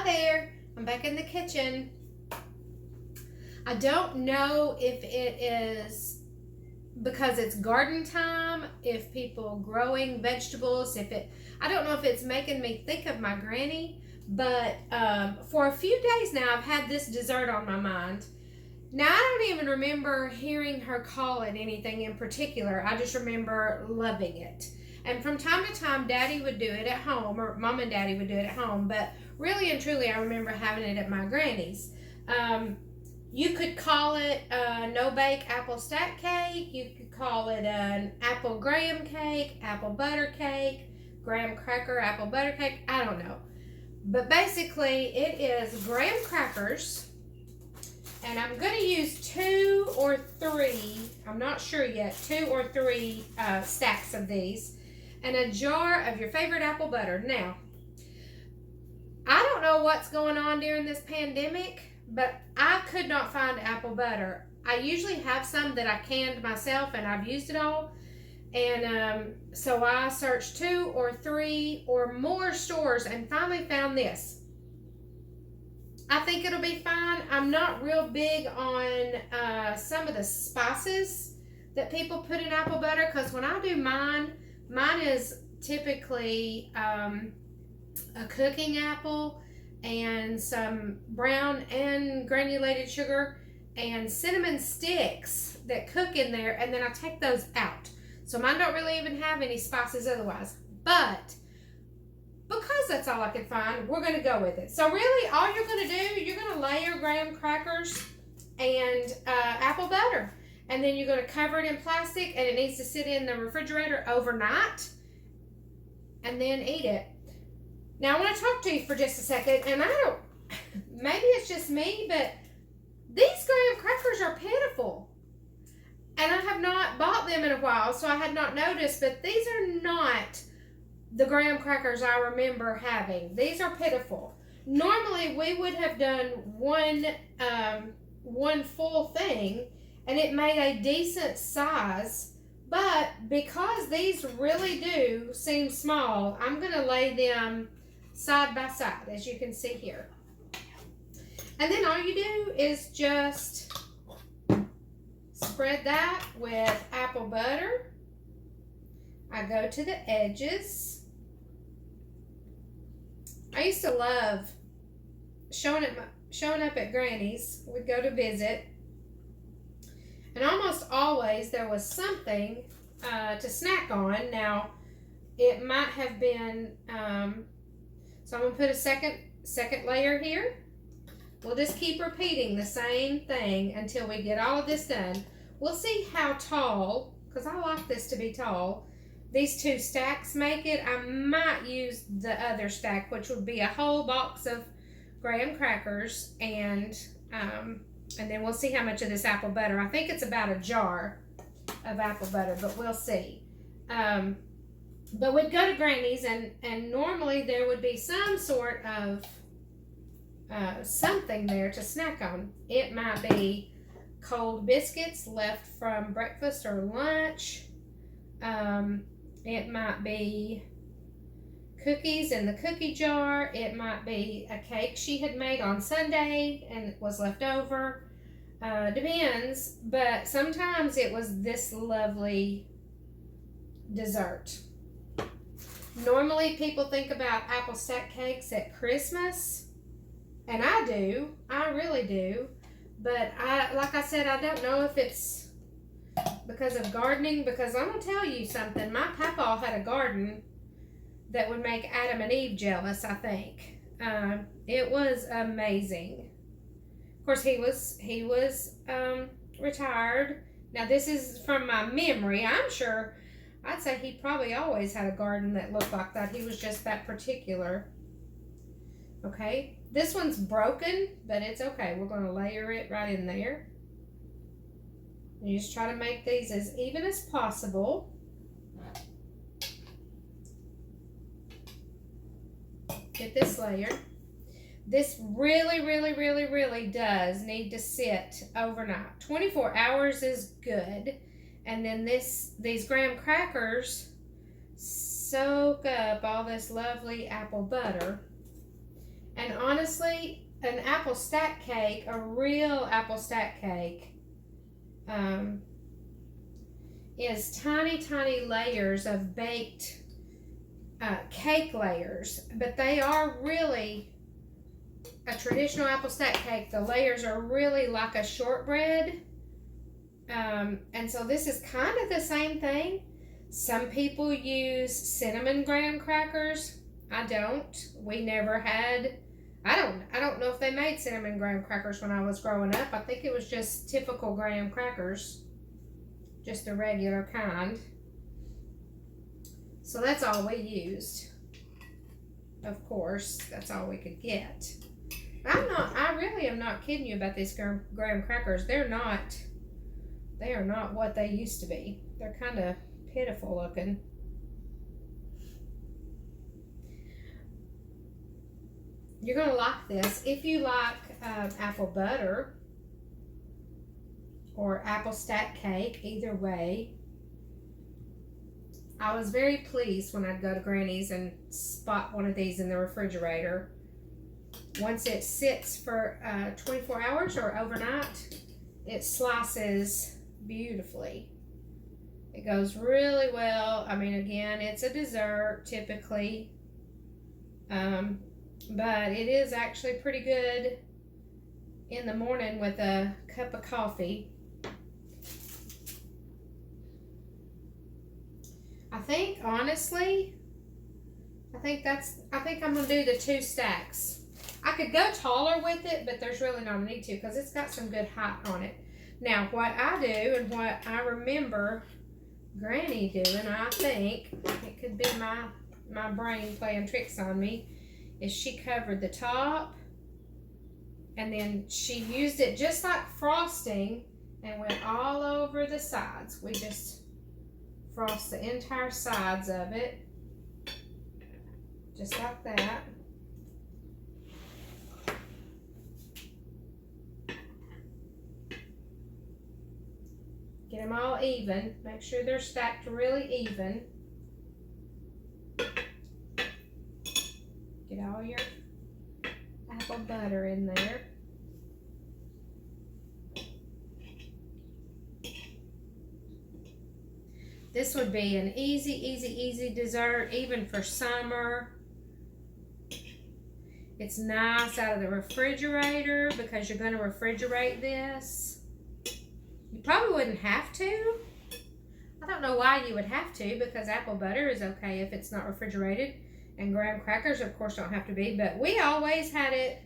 there, I'm back in the kitchen. I don't know if it is because it's garden time, if people growing vegetables, I don't know if it's making me think of my granny, but for a few days now I've had this dessert on my mind. Now I don't even remember hearing her call it anything in particular. I just remember loving it. And from time to time, Daddy would do it at home, or Mom and Daddy would do it at home. But really and truly, I remember having it at my granny's. You could call it a no-bake apple stack cake. You could call it an apple graham cake, apple butter cake, graham cracker, apple butter cake. I don't know. But basically, it is graham crackers. And I'm going to use 2 or 3, I'm not sure yet, 2 or 3 stacks of these. And a jar of your favorite apple butter. Now, I don't know what's going on during this pandemic, but I could not find apple butter. I usually have some that I canned myself and I've used it all. And so I searched 2 or 3 or more stores and finally found this. I think it'll be fine. I'm not real big on some of the spices that people put in apple butter, because when I do mine is typically a cooking apple and some brown and granulated sugar and cinnamon sticks that cook in there, and then I take those out. So mine don't really even have any spices otherwise. But because that's all I could find, we're going to go with it. So really, all you're going to do, you're going to layer graham crackers and apple butter. And then you're going to cover it in plastic, and it needs to sit in the refrigerator overnight. And then eat it. Now, I want to talk to you for just a second. And maybe it's just me, but these graham crackers are pitiful. And I have not bought them in a while, so I had not noticed. But these are not the graham crackers I remember having. These are pitiful. Normally, we would have done one full thing, and it made a decent size. But because these really do seem small, I'm going to lay them side by side, as you can see here. And then all you do is just spread that with apple butter. I go to the edges. I used to love showing up at Granny's. We'd go to visit. And almost always there was something to snack on. Now, it might have been, so I'm going to put a second layer here. We'll just keep repeating the same thing until we get all of this done. We'll see how tall, because I like this to be tall, these 2 stacks make it. I might use the other stack, which would be a whole box of graham crackers, and then we'll see how much of this apple butter. I think it's about a jar of apple butter, but we'll see. But we'd go to Granny's, and normally there would be some sort of something there to snack on. It might be cold biscuits left from breakfast or lunch. It might be cookies in the cookie jar. It might be a cake she had made on Sunday and was left over. Depends, but sometimes it was this lovely dessert. Normally people think about apple stack cakes at Christmas, and I do. I really do. But like I said, I don't know if it's because of gardening, because I'm going to tell you something. My papa had a garden that would make Adam and Eve jealous, I think. It was amazing. Of course, he was retired. Now, this is from my memory. I'm sure, I'd say he probably always had a garden that looked like that. He was just that particular. Okay, this one's broken, but it's okay. We're going to layer it right in there. You just try to make these as even as possible. Get this layer. This really does need to sit overnight. 24 hours is good. And then these graham crackers soak up all this lovely apple butter. And honestly, an apple stack cake, a real apple stack cake, is tiny, tiny layers of baked cake layers. But they are really a traditional apple stack cake. The layers are really like a shortbread. And so this is kind of the same thing. Some people use cinnamon graham crackers. I don't. We never had. I don't know if they made cinnamon graham crackers when I was growing up. I think it was just typical graham crackers. Just the regular kind. So that's all we used. Of course, that's all we could get. I really am not kidding you about these graham crackers. They are not what they used to be. They're kind of pitiful looking. You're going to like this. If you like apple butter or apple stack cake, either way. I was very pleased when I'd go to Granny's and spot one of these in the refrigerator. Once it sits for 24 hours or overnight, it slices beautifully. It goes really well. I mean, again, it's a dessert typically. But it is actually pretty good in the morning with a cup of coffee. I think, honestly, I think I'm going to do the 2 stacks. I could go taller with it, but there's really no need to because it's got some good height on it. Now, what I do and what I remember Granny doing, I think, it could be my brain playing tricks on me, is she covered the top and then she used it just like frosting and went all over the sides. We just frost the entire sides of it, just like that. Get them all even. Make sure they're stacked really even. Get all your apple butter in there. This would be an easy dessert, even for summer. It's nice out of the refrigerator because you're going to refrigerate this. You probably wouldn't have to. I don't know why you would have to, because apple butter is okay if it's not refrigerated. And graham crackers, of course, don't have to be. But we always had it,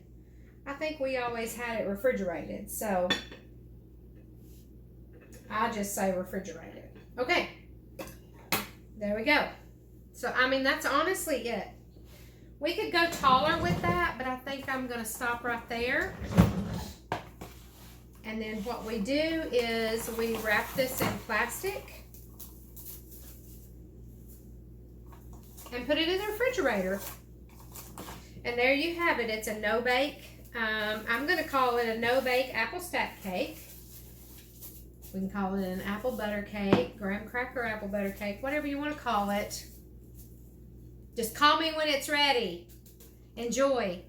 I think we always had it refrigerated. So I just say refrigerated. Okay. There we go. So, I mean, that's honestly it. We could go taller with that, but I think I'm going to stop right there. And then what we do is we wrap this in plastic and put it in the refrigerator. And there you have it. It's a no-bake. I'm going to call it a no-bake apple stack cake. We can call it an apple butter cake, graham cracker apple butter cake, whatever you want to call it. Just call me when it's ready. Enjoy.